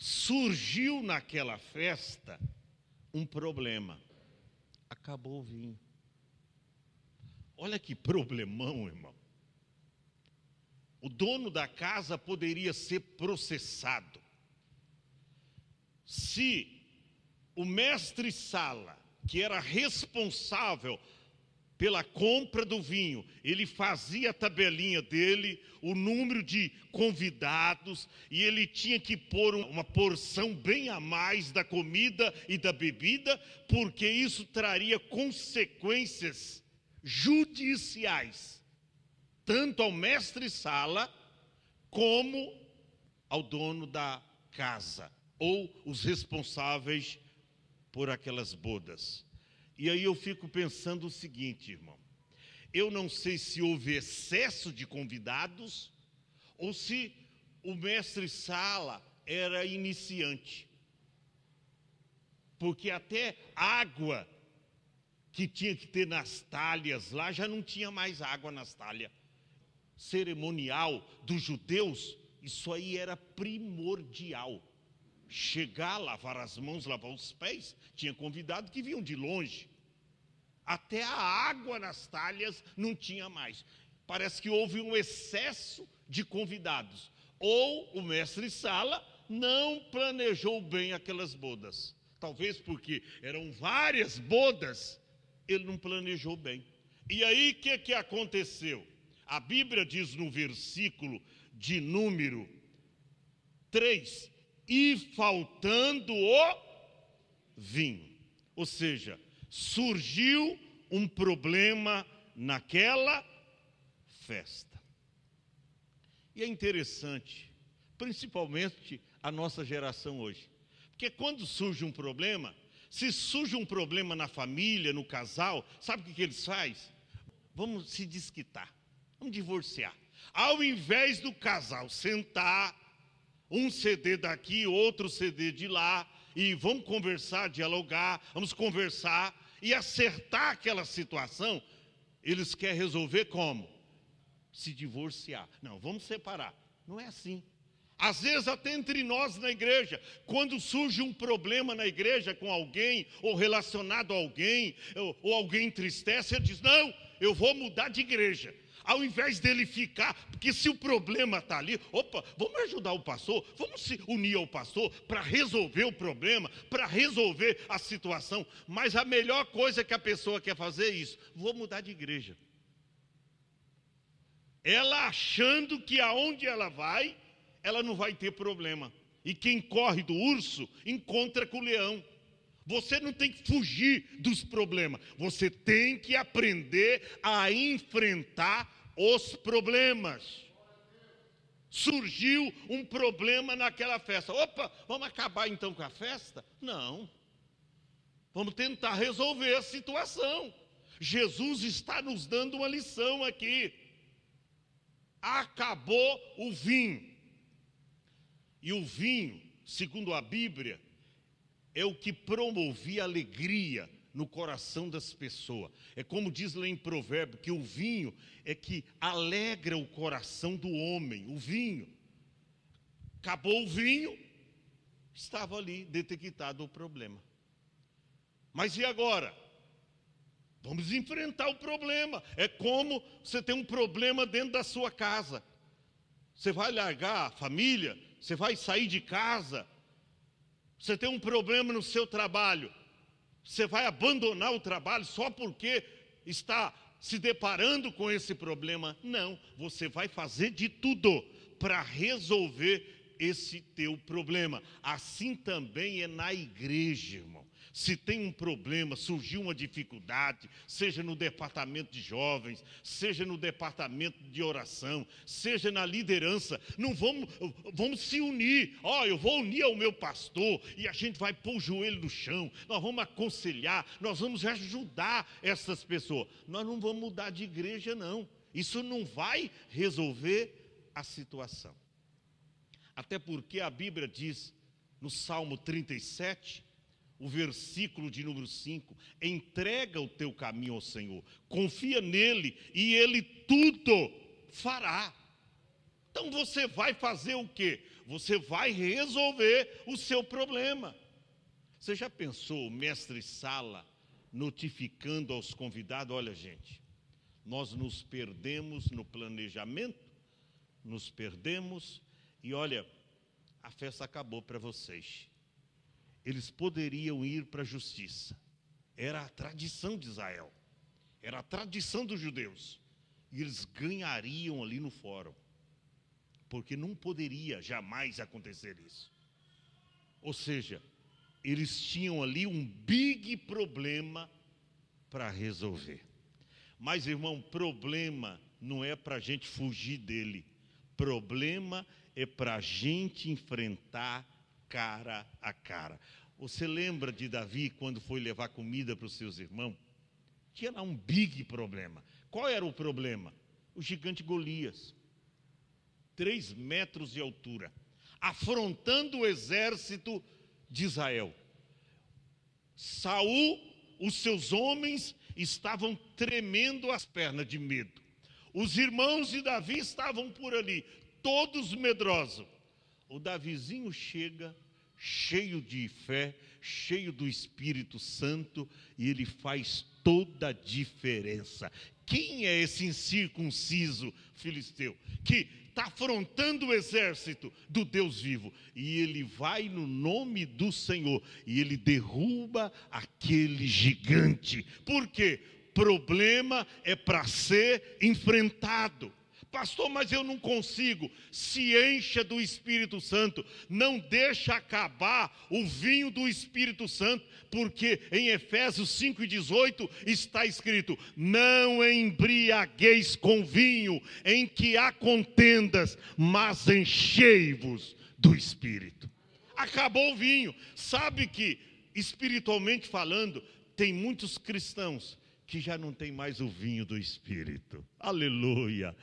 surgiu naquela festa um problema. Acabou o vinho. Olha que problemão, irmão. O dono da casa poderia ser processado. Se o mestre-sala, que era responsável pela compra do vinho, ele fazia a tabelinha dele, o número de convidados, e ele tinha que pôr uma porção bem a mais da comida e da bebida, porque isso traria consequências judiciais, tanto ao mestre-sala, como ao dono da casa, ou os responsáveis por aquelas bodas. E aí eu fico pensando o seguinte, irmão. Eu não sei se houve excesso de convidados ou se o mestre-sala era iniciante. Porque até água que tinha que ter nas talhas lá, já não tinha mais água nas talhas. Cerimonial dos judeus, isso aí era primordial. Chegar, lavar as mãos, lavar os pés, tinha convidado que vinham de longe. Até a água nas talhas não tinha mais. Parece que houve um excesso de convidados. Ou o mestre-sala não planejou bem aquelas bodas. Talvez porque eram várias bodas, ele não planejou bem. E aí, o que aconteceu? A Bíblia diz no versículo de número 3, e faltando o vinho. Ou seja, surgiu um problema naquela festa. E é interessante, principalmente a nossa geração hoje. Porque quando surge um problema, se surge um problema na família, no casal, sabe o que eles fazem? Vamos se desquitar, vamos divorciar. Ao invés do casal sentar, um CD daqui, outro CD de lá, e vamos conversar, dialogar, vamos conversar e acertar aquela situação, eles querem resolver como? Se divorciar. Não, vamos separar. Não é assim. Às vezes até entre nós na igreja, quando surge um problema na igreja com alguém, ou relacionado a alguém, ou alguém entristece, ele diz, não, eu vou mudar de igreja. Ao invés dele ficar, porque se o problema está ali, opa, vamos ajudar o pastor, vamos se unir ao pastor para resolver o problema, para resolver a situação. Mas a melhor coisa que a pessoa quer fazer é isso, vou mudar de igreja. Ela achando que aonde ela vai, ela não vai ter problema. E quem corre do urso, encontra com o leão. Você não tem que fugir dos problemas. Você tem que aprender a enfrentar os problemas. Surgiu um problema naquela festa. Opa, vamos acabar então com a festa? Não. Vamos tentar resolver a situação. Jesus está nos dando uma lição aqui. Acabou o vinho. E o vinho, segundo a Bíblia, é o que promovia alegria no coração das pessoas. É como diz lá em Provérbio, que o vinho é que alegra o coração do homem. O vinho. Acabou o vinho, estava ali detectado o problema. Mas e agora? Vamos enfrentar o problema. É como você tem um problema dentro da sua casa. Você vai largar a família, você vai sair de casa. Você tem um problema no seu trabalho, você vai abandonar o trabalho só porque está se deparando com esse problema? Não, você vai fazer de tudo para resolver esse teu problema. Assim também é na igreja, irmão. Se tem um problema, surgiu uma dificuldade, seja no departamento de jovens, seja no departamento de oração, seja na liderança, não vamos se unir. Eu vou unir ao meu pastor e a gente vai pôr o joelho no chão, nós vamos aconselhar, nós vamos ajudar essas pessoas. Nós não vamos mudar de igreja, não. Isso não vai resolver a situação. Até porque a Bíblia diz no Salmo 37, o versículo de número 5, entrega o teu caminho ao Senhor, confia nele e ele tudo fará. Então você vai fazer o quê? Você vai resolver o seu problema. Você já pensou o mestre-sala notificando aos convidados: olha, gente, nós nos perdemos no planejamento, nos perdemos, e olha, a festa acabou para vocês. Eles poderiam ir para a justiça. Era a tradição de Israel, era a tradição dos judeus, e eles ganhariam ali no fórum, porque não poderia jamais acontecer isso. Ou seja, eles tinham ali um big problema para resolver. Mas, irmão, problema não é para a gente fugir dele. Problema é para a gente enfrentar cara a cara. Você lembra de Davi quando foi levar comida para os seus irmãos? Tinha lá um big problema. Qual era o problema? O gigante Golias, 3 metros de altura, afrontando o exército de Israel. Saul, os seus homens estavam tremendo as pernas de medo. Os irmãos de Davi estavam por ali, todos medrosos. O Davizinho chega, cheio de fé, cheio do Espírito Santo, e ele faz toda a diferença. Quem é esse incircunciso filisteu que está afrontando o exército do Deus vivo? E ele vai no nome do Senhor e ele derruba aquele gigante. Por quê? Problema é para ser enfrentado. Pastor, mas eu não consigo. Se encha do Espírito Santo. Não deixa acabar o vinho do Espírito Santo, porque em Efésios 5:18 está escrito: não embriagueis com vinho em que há contendas, mas enchei-vos do Espírito. Acabou o vinho. Sabe que, espiritualmente falando, tem muitos cristãos que já não tem mais o vinho do Espírito. Aleluia.